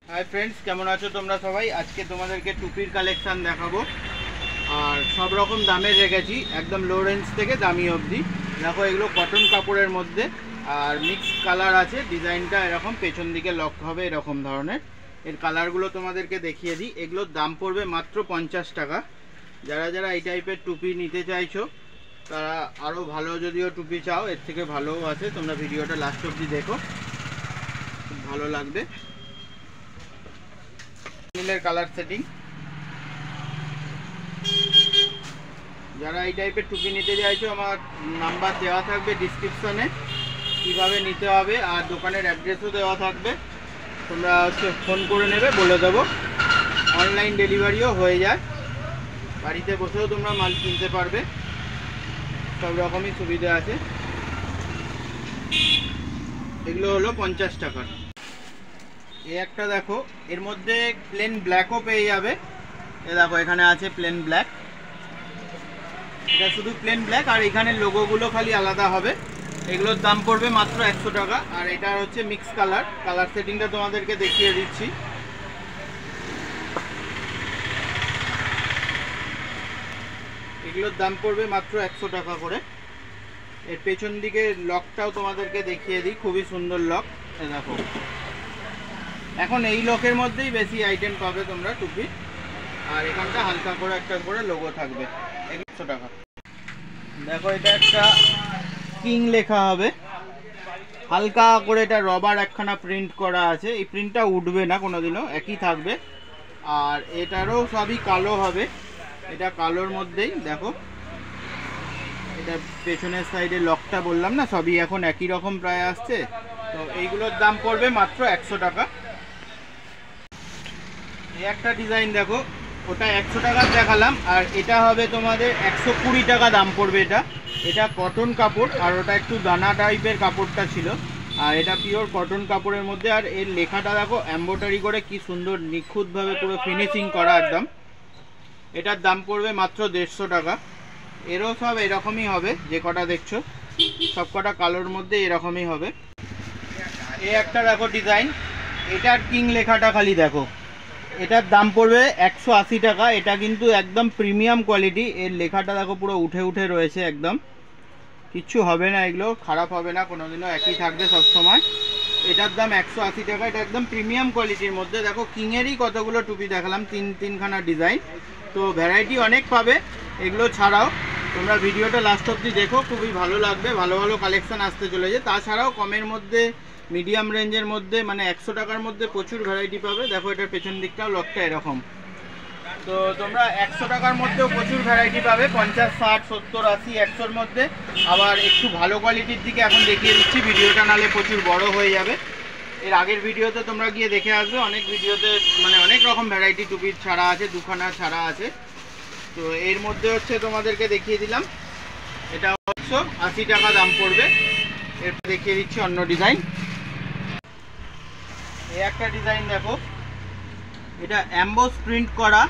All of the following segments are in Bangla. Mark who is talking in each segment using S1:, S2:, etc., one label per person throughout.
S1: हाय फ्रेंड्स केमन आछो तोमरा सबाई। आज के तुम्हादेरके टुपिर कालेक्शन देखाबो और सब रकम दामे रेखेছি एकदम लो रेंज থেকে দামি অবধি। দেখো এগুলো কটন কাপড়ের মধ্যে আর মিক্স কালার আছে। ডিজাইনটা এরকম পেছন দিকে লক হবে এরকম ধরনের। এর কালারগুলো তোমাদেরকে দেখিয়ে দিই। এগুলোর দাম পড়বে মাত্র 50 টাকা। যারা যারা এই টাইপের টুপি নিতে চাইছো তারা আরও ভালো যদিও টুপি চাও এর থেকে ভালোও আছে। তোমরা ভিডিওটা লাস্ট অবধি দেখো, খুব ভালো লাগবে। নীলের কালার সেটিং। যারা এই টাইপের টুপি নিতে চাইছো আমার নাম্বার দেওয়া থাকবে ডিসক্রিপশনে, কিভাবে নিতে হবে আর দোকানের অ্যাড্রেসও দেওয়া থাকবে। তোমরা ফোন করে নেবে, বলে দেবো। অনলাইন ডেলিভারিও হয়ে যায়, বাড়িতে বসেও তোমরা মাল কিনতে পারবে, সব রকমই সুবিধা আছে। এগুলো হলো 50 টাকার। এই একটা দেখো, এর মধ্যে প্লেন ব্ল্যাকও পেয়ে যাবে। এ দেখো এখানে আছে প্লেন ব্ল্যাক, এটা শুধু প্লেন ব্ল্যাক আর এখানে লোগোগুলো খালি আলাদা হবে। এগুলোর দাম পড়বে মাত্র 100 টাকা। আর এটা হচ্ছে মিক্স কালার। কালার সেটিংটা তোমাদেরকে দেখিয়ে দিচ্ছি। এগুলোর দাম পড়বে মাত্র 100 টাকা করে। এর পেছন দিকে লকটাও তোমাদেরকে দেখিয়ে দিই, খুবই সুন্দর লক। এ দেখো, এখন এই লকের মধ্যেই বেশি আইটেম পাবে তোমরা টুপি। আর এখানটা হালকা করে একটা করে লোগো থাকবে। 100 টাকা। দেখো এটা একটা কিং লেখা হবে, হালকা করে এটা রবার একখানা প্রিন্ট করা আছে। এই প্রিন্টটা উঠবে না কোনোদিনও, একই থাকবে। আর এটারও সবই কালো হবে। এটা কালোর মধ্যেই দেখো, এটা পেছনের সাইডে লকটা বললাম না, সবই এখন একই রকম প্রায় আসছে। তো এইগুলোর দাম পড়বে মাত্র 100 টাকা। এই একটা ডিজাইন দেখো, ওটা 100 টাকার দেখালাম আর এটা হবে তোমাদের 120 টাকা দাম পড়বে। এটা কটন কাপড় আর ওটা একটু দানা টাইপের কাপড়টা ছিল। আর এটা পিওর কটন কাপড়ের মধ্যে। আর এর লেখাটা দেখো এমব্রয়ডারি করে কি সুন্দর নিখুঁতভাবে পুরো ফিনিশিং করা একদম। এটার দাম পড়বে মাত্র 150 টাকা। এরও সব এরকমই হবে, যে কটা দেখছো সব কটা কালোর মধ্যে এরকমই হবে। এই একটা দেখো ডিজাইন, এটার কিং লেখাটা খালি দেখো। এটার দাম পড়বে 180 টাকা। এটা কিন্তু একদম প্রিমিয়াম কোয়ালিটি। এর লেখাটা দেখো পুরো উঠে উঠে রয়েছে, একদম কিচ্ছু হবে না, এগুলো খারাপ হবে না কোনোদিনও, একই থাকবে সব সময়। এটার দাম 180 টাকা। এটা একদম প্রিমিয়াম কোয়ালিটির মধ্যে। দেখো কিংয়েরই কতগুলো টুপি দেখালাম, তিনখানা ডিজাইন। তো ভ্যারাইটি অনেক পাবে এগুলো ছাড়াও। তোমরা ভিডিওটা লাস্ট অবধি দেখো, খুবই ভালো লাগবে। ভালো ভালো কালেকশান আসতে চলেছে। তাছাড়াও কমের মধ্যে, মিডিয়াম রেঞ্জের মধ্যে, মানে 100 টাকার মধ্যে প্রচুর ভ্যারাইটি পাবে। দেখো এটার পেছন দিকটাও লকটা এরকম। তো তোমরা 100 টাকার মধ্যেও প্রচুর ভ্যারাইটি পাবে, 50, 60, 70, 80, 100-র মধ্যে। আবার একটু ভালো কোয়ালিটির দিকে এখন দেখিয়ে দিচ্ছি, ভিডিওটা নালে প্রচুর বড় হয়ে যাবে। এর আগের ভিডিওতে তোমরা গিয়ে দেখে আসবে, অনেক ভিডিওতে মানে অনেক রকম ভ্যারাইটি টুপির ছাড়া আছে, দুখানা ছাড়া আছে। তো এর মধ্যে হচ্ছে তোমাদেরকে দেখিয়ে দিলাম, এটা 180 টাকা দাম পড়বে। এরপর দেখিয়ে দিচ্ছি অন্য ডিজাইন। এই একটা ডিজাইন দেখো, এটা অ্যাম্বোস প্রিন্ট করা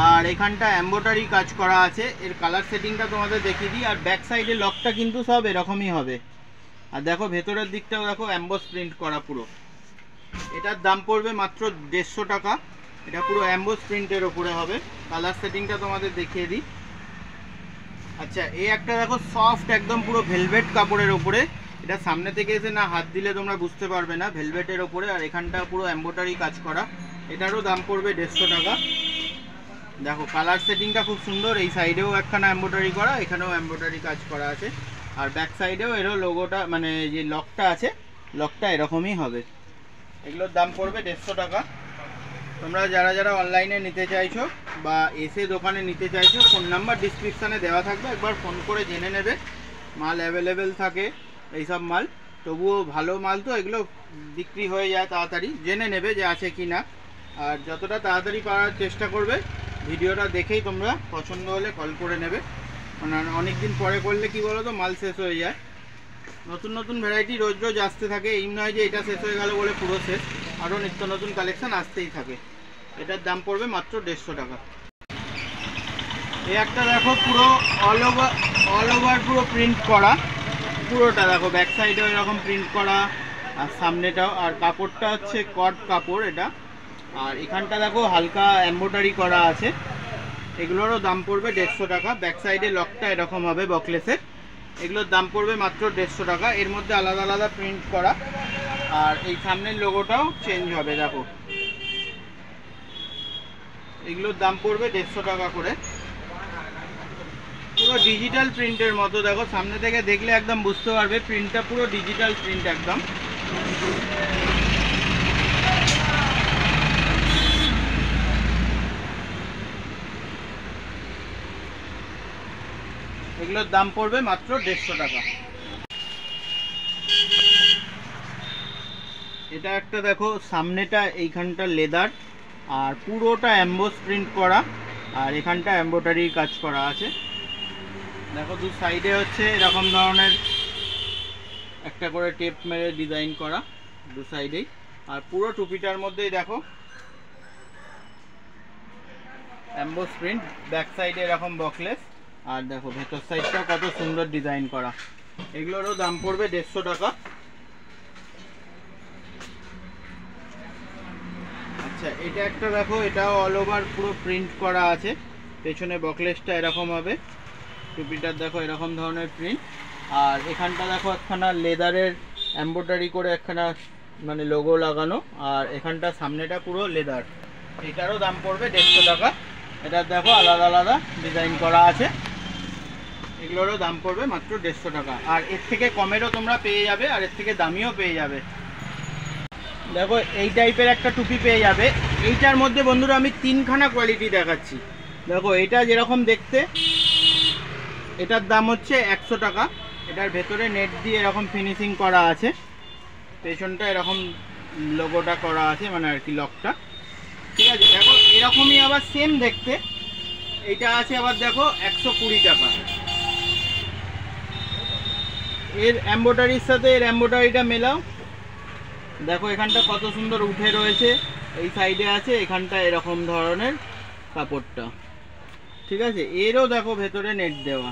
S1: আর এখানটা এমব্রয়ডারি কাজ করা আছে। এর কালার সেটিংটা তোমাদের দেখিয়ে দিই। আর ব্যাক সাইডে লকটা কিন্তু সব এরকমই হবে। আর দেখো ভেতরের দিকটাও দেখো অ্যাম্বোস প্রিন্ট করা পুরো। এটার দাম পড়বে মাত্র 150 টাকা। এটা পুরো অ্যাম্বোস প্রিন্টের ওপরে হবে। কালার সেটিংটা তোমাদের দেখিয়ে দিই। আচ্ছা, এই একটা দেখো সফট একদম পুরো ভেলভেট কাপড়ের ওপরে। এটা সামনে থেকে এসে না হাত দিলে তোমরা বুঝতে পারবে না, ভেলভেটের ওপরে। আর এখানটা পুরো এমব্রয়ডারি কাজ করা। এটারও দাম পড়বে 150 টাকা। দেখো কালার সেটিংটা খুব সুন্দর। এই সাইডেও একখানা এমব্রয়ডারি করা, এখানেও এমব্রয়ডারি কাজ করা আছে। আর ব্যাক সাইডেও এরও লোগোটা, মানে যে লকটা আছে লকটা এরকমই হবে। এগুলোর দাম পড়বে 150 টাকা। তোমরা যারা যারা অনলাইনে নিতে চাইছো বা এসে দোকানে নিতে চাইছো, ফোন নাম্বার ডিসক্রিপশানে দেওয়া থাকবে, একবার ফোন করে জেনে নেবে। মাল অ্যাভেলেবেল থাকে এইসব মাল, তবুও ভালো মাল তো এগুলো বিক্রি হয়ে যায় তাড়াতাড়ি। জেনে নেবে যে আছে কি না। আর যতটা তাড়াতাড়ি পাওয়ার চেষ্টা করবে। ভিডিওটা দেখেই তোমরা পছন্দ হলে কল করে নেবে, মানে অনেক দিন পরে করলে কি বলো তো মাল শেষ হয়ে যায়। নতুন নতুন ভ্যারাইটি রোজ রোজ আসতে থাকে, এই নয় যে এটা শেষ হয়ে গেল বলে পুরো শেষ। আরও নিত্য নতুন কালেকশান আসতেই থাকে। এটার দাম পড়বে মাত্র 150 টাকা। এই একটা দেখো পুরো অল ওভার পুরো প্রিন্ট করা, পুরোটা দেখো ব্যাক সাইডেও এরকম প্রিন্ট করা আর সামনেটাও। আর কাপড়টা হচ্ছে কট কাপড়, এটা আর এখানটা দেখো হালকা এমব্রয়ডারি করা আছে, এগুলোরও দাম পড়বে 150 টাকা। ব্যাক সাইডে লকটা এরকম হবে বকলেসের, এগুলোর দাম পড়বে মাত্র 150 টাকা। এর মধ্যে আলাদা আলাদা প্রিন্ট করা, আর এই সামনের লোগোটাও চেঞ্জ হবে দেখো। এগুলোর দাম পড়বে 150 টাকা করে। পুরো ডিজিটাল প্রিন্টের মতো দেখো, সামনে থেকে দেখলে একদম বুঝতে পারবে প্রিন্টটা পুরো ডিজিটাল প্রিন্ট একদম। এগুলোর দাম পড়বে মাত্র 150 টাকা। এটা একটা দেখো, সামনেটা এইখানটা লেদার আর পুরোটা এমবোস প্রিন্ট করা, আর এখানটা এমব্রয়ডারির কাজ করা আছে দেখো। দু সাইডে হচ্ছে এরকম ধরনের একটা করে টেপ মেরে ডিজাইন করা দু সাইডেই, আর পুরো টুপিটার মধ্যেই দেখো এমবোস প্রিন্ট। ব্যাক সাইডে এরকম বকলেস, আর দেখো ভেতর সাইডটাও কত সুন্দর ডিজাইন করা। এগুলোরও দাম পড়বে 150 টাকা। আচ্ছা, এটা একটা দেখো, এটাও অল ওভার পুরো প্রিন্ট করা আছে, পেছনে বকলেসটা এরকম হবে, টুপিটার দেখো এরকম ধরনের প্রিন্ট, আর এখানটা দেখো একখানা লেদারের এমব্রয়ডারি করে একখানা মানে লোগো লাগানো, আর এখানটা সামনেটা পুরো লেদার। এটারও দাম পড়বে 150 টাকা। এটার দেখো আলাদা আলাদা ডিজাইন করা আছে, এগুলোরও দাম পড়বে মাত্র 150 টাকা। আর এর থেকে কমেরও তোমরা পেয়ে যাবে, আর এর থেকে দামিও পেয়ে যাবে। দেখো এই টাইপের একটা টুপি পেয়ে যাবে। এইটার মধ্যে বন্ধুরা আমি 3খানা কোয়ালিটি দেখাচ্ছি। দেখো এটা যেরকম দেখতে, এটার দাম হচ্ছে 100 টাকা। এটার ভেতরে নেট দিয়ে এরকম ফিনিশিং করা আছে, পেছনটা এরকম লোগোটা করা আছে মানে আর কি লকটা, ঠিক আছে। দেখো এরকমই আবার সেম দেখতে এইটা আছে আবার দেখো 120 টাকা। এর এমব্রয়ডারির সাথে এর এমব্রয়ডারিটা মেলাও, দেখো এখানটা কত সুন্দর উঠে রয়েছে, এই সাইডে আছে, এখানটা এরকম ধরনের কাপড়টা, ঠিক আছে। এরও দেখো ভেতরে নেট দেওয়া,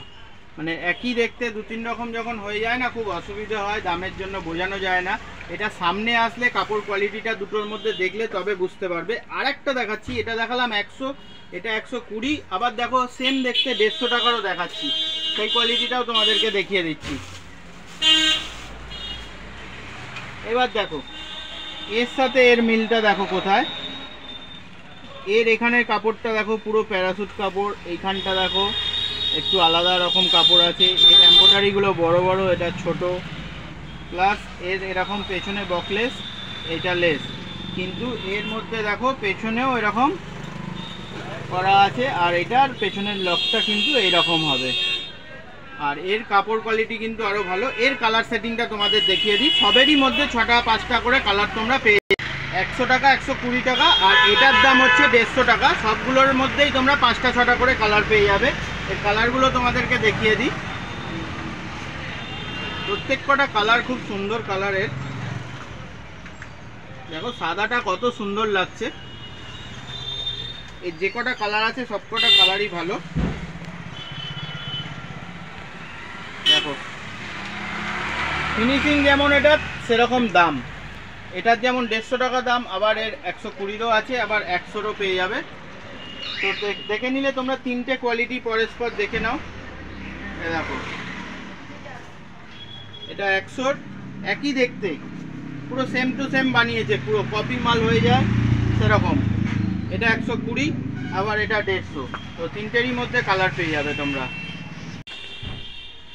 S1: মানে একই দেখতে 2-3 রকম যখন হয়ে যায় না খুব অসুবিধা হয়, দামের জন্য বোঝানো যায় না। এটা সামনে আসলে কাপড় কোয়ালিটিটা দুটোর মধ্যে দেখলে তবে বুঝতে পারবে। আর একটা দেখাচ্ছি, এটা দেখালাম 100, এটা 120, আবার দেখো সেম দেখতে 150 টাকারও দেখাচ্ছি, সেই কোয়ালিটিটাও তোমাদেরকে দেখিয়ে দিচ্ছি। এবার দেখো এর সাথে এর মিলটা দেখো কোথায়। এর এখানের কাপড়টা দেখো পুরো প্যারাসুট কাপড়, এইখানটা দেখো একটু আলাদা রকম কাপড় আছে, এর এমব্রয়ডারিগুলো বড় বড়, এটা ছোট, প্লাস এর এরকম পেছনে বকলেস, এটা লেস, কিন্তু এর মধ্যে দেখো পেছনেও এরকম করা আছে, আর এটার পেছনের লকটা কিন্তু এইরকম হবে। আর এর কাপড় কোয়ালিটি কিন্তু আরও ভালো। এর কালার সেটিংটা তোমাদের দেখিয়ে দিই, সবেরই মধ্যে 6টা 5টা করে কালার তোমরা পেয়ে 100 টাকা, 120 টাকা, আর এটার দাম হচ্ছে 150 টাকা। সবগুলোর মধ্যেই তোমরা 5টা 6টা করে কালার পেয়ে যাবে। এর কালারগুলো তোমাদেরকে দেখিয়ে দিই, প্রত্যেক কটা কালার খুব সুন্দর কালারের। দেখো সাদাটা কত সুন্দর লাগছে, এর যে কটা কালার আছে সব কটা কালারই ভালো। দেখো ফিনিশিং যেমন এটা সেরকম দাম, এটার যেমন 150 টাকা দাম, আবার এর 120রও আছে, আবার 100রও পেয়ে যাবে। তো দেখে নিলে তোমরা 3টে কোয়ালিটি পরস্পর দেখে নাও। দেখো এটা 100, একই দেখতে, পুরো সেম টু সেম বানিয়েছে, পুরো কপি মাল হয়ে যায় সেরকম। এটা 120, আবার এটা 150, তো 3টেরই মধ্যে কালার পেয়ে যাবে তোমরা।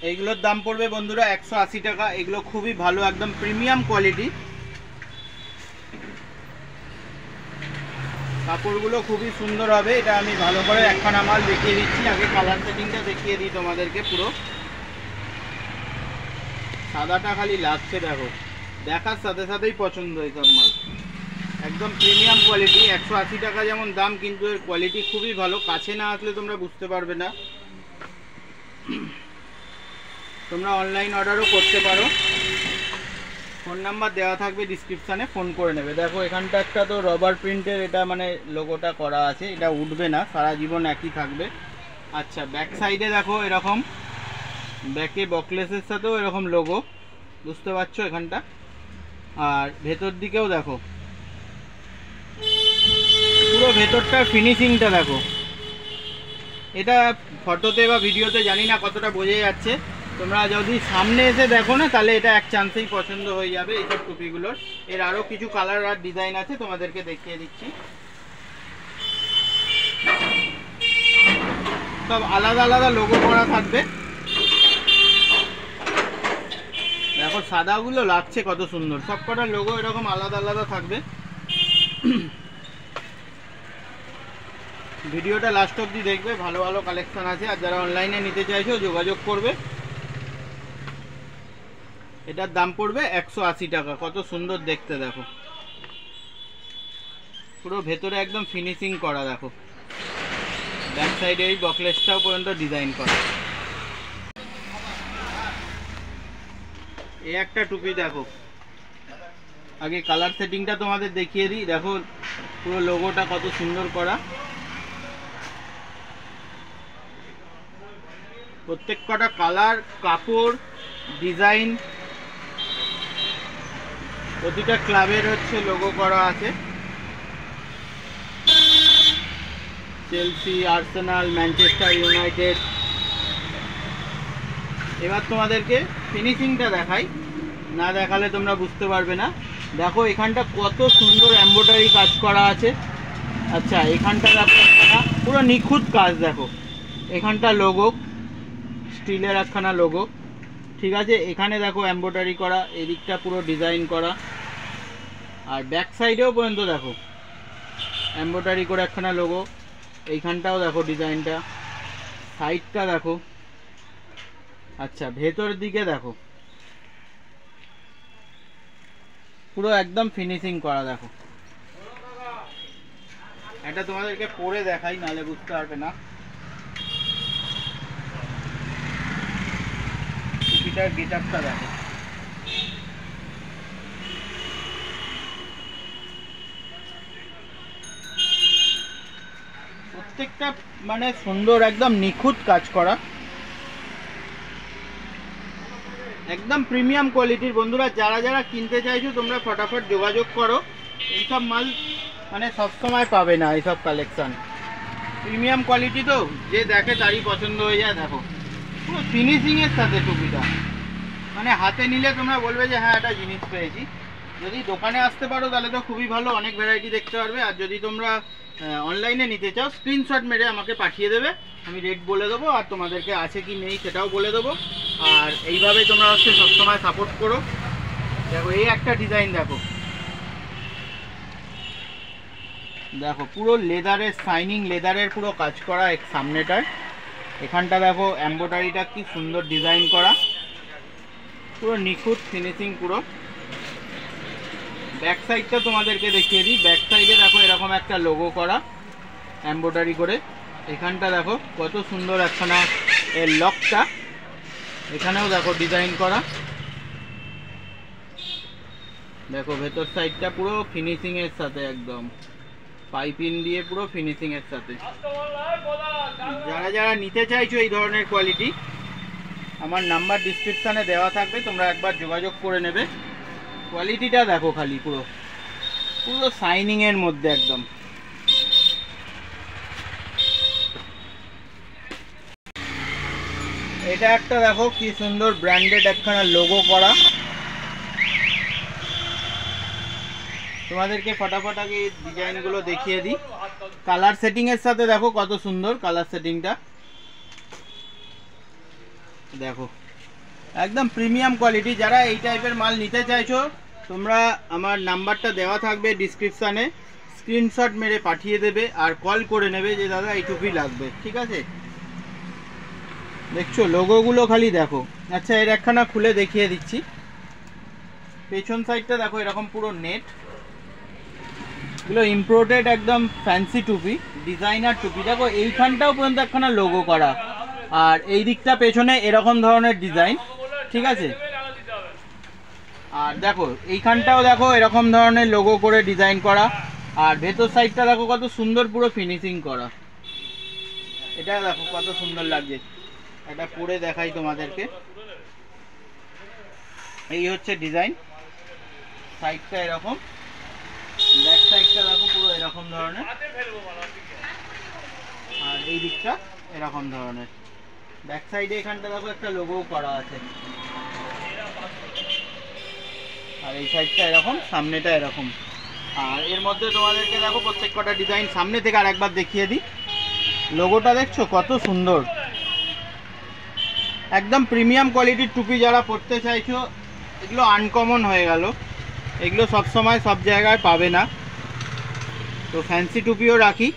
S1: এইগুলোর দাম পড়বে বন্ধুরা 180 টাকা। এগুলো খুবই ভালো, একদম প্রিমিয়াম কোয়ালিটি, কাপড়গুলো খুবই সুন্দর হবে। এটা আমি ভালো করে একখানা মাল দেখিয়ে দিচ্ছি, আগে কালার সেটিংটা দেখিয়ে দিই তোমাদেরকে। পুরো সাদাটা খালি লাগছে, দেখো দেখার সাথে সাথেই পছন্দ এইসব মাল, একদম প্রিমিয়াম কোয়ালিটি। 180 টাকা যেমন দাম, কিন্তু এর কোয়ালিটি খুবই ভালো, কাছে না আসলে তোমরা বুঝতে পারবে না। তোমরা অনলাইন অর্ডারও করতে পারো, ফোন নাম্বার দেওয়া থাকবে ডিসক্রিপশানে, ফোন করে নেবে। দেখো এখানটা একটা তো রবার প্রিন্টের এটা মানে লোগোটা করা আছে, এটা উঠবে না, সারা জীবন একই থাকবে। আচ্ছা ব্যাক সাইডে দেখো এরকম, ব্যাকে বকলেসের সাথেও এরকম লোগো, বুঝতে পারছো এখানটা। আর ভেতর দিকেও দেখো ভেতরটার ফিনিশিংটা দেখো, এটা ফটোতে বা ভিডিওতে জানি না কতটা বোঝা যাচ্ছে, তোমরা যদি সামনে এসে দেখো না তাহলে এটা এক চান্সেই পছন্দ হয়ে যাবে এইসব টুপিগুলোর। এর আরও কিছু কালার আর ডিজাইন আছে, তোমাদেরকে দেখিয়ে দিচ্ছি। সব আলাদা আলাদা লোগো করা থাকবে। দেখো সাদাগুলো লাগছে কত সুন্দর, সব কটার লোগো এরকম আলাদা আলাদা থাকবে। ভিডিওটা লাস্ট অবধি দেখবে, ভালো ভালো কালেকশন আছে। আর যারা অনলাইনে নিতে চাইছো যোগাযোগ করবে। এটার দাম পড়বে 180 টাকা। কত সুন্দর দেখতে দেখো, পুরো ভেতরে একদম ফিনিশিং করা। দেখো ব্যাক সাইডে এই বকলেসটাও পর্যন্ত ডিজাইন করা। এই একটা টুপি দেখো, আগে কালার সেটিংটা তোমাদের দেখিয়ে দিই। দেখো পুরো লোগোটা কত সুন্দর করা, প্রত্যেক কটা কালার, কাপড়, ডিজাইন, প্রতিটা ক্লাবের হচ্ছে লোগো করা আছে। Chelsea, Arsenal, Manchester United. এবার তোমাদেরকে ফিনিশিংটা দেখাই, না দেখালে তোমরা বুঝতে পারবে না। দেখো এখানটা কত সুন্দর এমব্রয়ডারি কাজ করা আছে। আচ্ছা এখানটা দেখো পুরো নিখুঁত কাজ। দেখো এখানটা লোগো, স্টিলের একখানা লোগো, ঠিক আছে। এখানে দেখো এমব্রয়ডারি করা, এদিকটা পুরো ডিজাইন করা। আর ব্যাক সাইডেও পর্যন্ত দেখো এমব্রয়ডারি করে একখানা লোগো। এইখানটাও দেখো ডিজাইনটা, সাইডটা দেখো। আচ্ছা ভেতর দিকে দেখো পুরো একদম ফিনিশিং করা। দেখো এটা তোমাদেরকে পরে দেখাই, নাহলে বুঝতে পারবে না। টুপিটার গেটআপটা দেখো, প্রত্যেকটা মানে সুন্দর, একদম নিখুঁত কাজ করা, একদম প্রিমিয়াম কোয়ালিটির। বন্ধুরা যারা যারা কিনতে চাইছো তোমরা ফটাফট যোগাযোগ করো। এইসব মাল মানে সবসময় পাবে না, এইসব কালেকশন প্রিমিয়াম কোয়ালিটি, তো যে দেখে তারই পছন্দ হয়ে যায়। দেখো পুরো ফিনিশিংয়ের সাথে টুপিটা, মানে হাতে নিলে তোমরা বলবে যে হ্যাঁ একটা জিনিস পেয়েছি। যদি দোকানে আসতে পারো তাহলে তো খুবই ভালো, অনেক ভ্যারাইটি দেখতে পারবে। আর যদি তোমরা অনলাইনে নিতে চাও স্ক্রিনশট মেরে আমাকে পাঠিয়ে দেবে, আমি রেট বলে দেবো আর তোমাদেরকে আছে কি নেই সেটাও বলে দেবো। আর এইভাবে তোমরা হচ্ছে সবসময় সাপোর্ট করো। দেখো এই একটা ডিজাইন দেখো, দেখো পুরো লেদারের, শাইনিং লেদারের পুরো কাজ করা এক সামনেটার। এখানটা দেখো এমব্রয়ডারিটা কি সুন্দর ডিজাইন করা, পুরো নিখুঁত ফিনিশিং পুরো। ব্যাক সাইডটা তোমাদেরকে দেখিয়ে দিই। ব্যাক সাইডে দেখো এরকম একটা লোগো করা এমব্রয়ডারি করে। এখানটা দেখো কত সুন্দর একখানা এর লকটা, এখানেও দেখো ডিজাইন করা। দেখো ভেতর সাইডটা পুরো ফিনিশিং এর সাথে, একদম পাইপিং দিয়ে পুরো ফিনিশিং এর সাথে। যারা যারা নিতে চাইছো এই ধরনের কোয়ালিটি, আমার নাম্বার ডিসক্রিপশানে দেওয়া থাকবে, তোমরা একবার যোগাযোগ করে নেবে। কোয়ালিটিটা দেখো খালি পুরো পুরো শাইনিং এর মধ্যে একদম। এটা একটা দেখো কি সুন্দর ব্র্যান্ডেড একখানা লোগো করা। তোমাদেরকে ফটাফট আগে ডিজাইনগুলো দেখিয়ে দিই। কালার সেটিং এর সাথে দেখো কত সুন্দর কালার সেটিংটা, দেখো একদম প্রিমিয়াম কোয়ালিটি। যারা এই টাইপের মাল নিতে চাইছো তোমরা আমার নাম্বারটা দেওয়া থাকবে ডিসক্রিপশানে, স্ক্রিনশট মেরে পাঠিয়ে দেবে আর কল করে নেবে যে দাদা এই টুপি লাগবে, ঠিক আছে। দেখছো লোগোগুলো খালি দেখো। আচ্ছা এর একখানা খুলে দেখিয়ে দিচ্ছি। পেছন সাইডটা দেখো এরকম পুরো নেট, এগুলো ইম্পোর্টেড একদম ফ্যান্সি টুপি, ডিজাইনার টুপি। দেখো এইখানটাও পর্যন্ত একখানা লোগো করা, আর এই দিকটা পেছনে এরকম ধরনের ডিজাইন, ঠিক আছে। আর দেখো এইখানটাও দেখো এরকম ধরনের লোগো করে ডিজাইন করা। আর ভেতর সাইডটা দেখো কত সুন্দর পুরো ফিনিশিং করা। এটা দেখো কত সুন্দর লাগছে, এটা পরে দেখাই তোমাদেরকে। এই হচ্ছে ডিজাইন, সাইডটা এরকম, ব্যাক সাইডটা দেখো পুরো এরকম ধরনের, আর এই দিকটা এরকম ধরনের। ব্যাক সাইডে এখানটা দেখো একটা লোগোও করা আছে, আর এই সাইডটা এরকম, সামনেটা এরকম। আর এর মধ্যে তোমাদেরকে দেখো প্রত্যেক কটা ডিজাইন সামনে থেকে আরেকবার দেখিয়ে দিই। লোগোটা দেখছো কত সুন্দর, একদম প্রিমিয়াম কোয়ালিটির টুপি যারা পরতে চাইছো, এগুলো আনকমন হয়ে গেল, এগুলো সব সময় সব জায়গায় পাবে না। তো ফ্যান্সি টুপিও রাখি,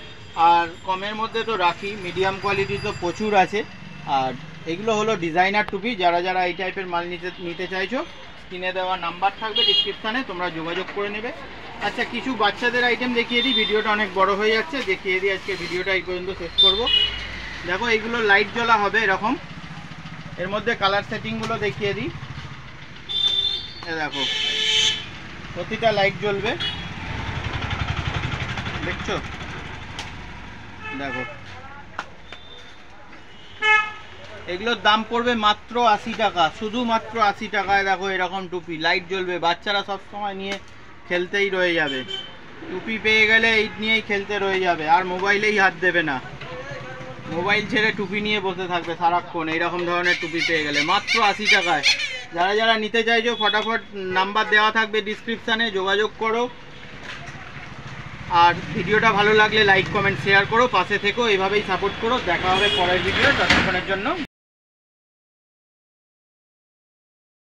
S1: আর কমের মধ্যে তো রাখি, মিডিয়াম কোয়ালিটি তো প্রচুর আছে। আর এগুলো হলো ডিজাইনার টুপি, যারা যারা এই টাইপের মাল নিতে চাইছো, স্ক্রিনে দেওয়া নাম্বার থাকবে ডিসক্রিপশানে, তোমরা যোগাযোগ করে নেবে। আচ্ছা, কিছু বাচ্চাদের আইটেম দেখিয়ে দিই, ভিডিওটা অনেক বড় হয়ে যাচ্ছে, দেখিয়ে দিই। আজকে ভিডিওটা এই পর্যন্ত শেষ করব। দেখো এইগুলো লাইট জ্বলা হবে এরকম, এর মধ্যে কালার সেটিংগুলো দেখিয়ে দিই। দেখো প্রতিটা লাইট জ্বলবে, দেখছো? দেখো এগুলোর দাম পড়বে মাত্র 80 টাকা, শুধুমাত্র 80 টাকায়। দেখো এরকম টুপি লাইট জ্বলবে, বাচ্চারা সব সময় নিয়ে খেলতেই রয়ে যাবে। টুপি পেয়ে গেলে এই নিয়েই খেলতে রয়ে যাবে, আর মোবাইলেই হাত দেবে না, মোবাইল ছেড়ে টুপি নিয়ে বসে থাকবে সারাক্ষণ। এইরকম ধরনের টুপি পেয়ে গেলে মাত্র 80 টাকায়। যারা যারা নিতে চাইছো ফটাফট নাম্বার দেওয়া থাকবে ডিসক্রিপশানে, যোগাযোগ করো। আর ভিডিওটা ভালো লাগলে লাইক কমেন্ট শেয়ার করো, পাশে থেকো, এইভাবেই সাপোর্ট করো। দেখা হবে পরের ভিডিও, ততক্ষণের জন্য।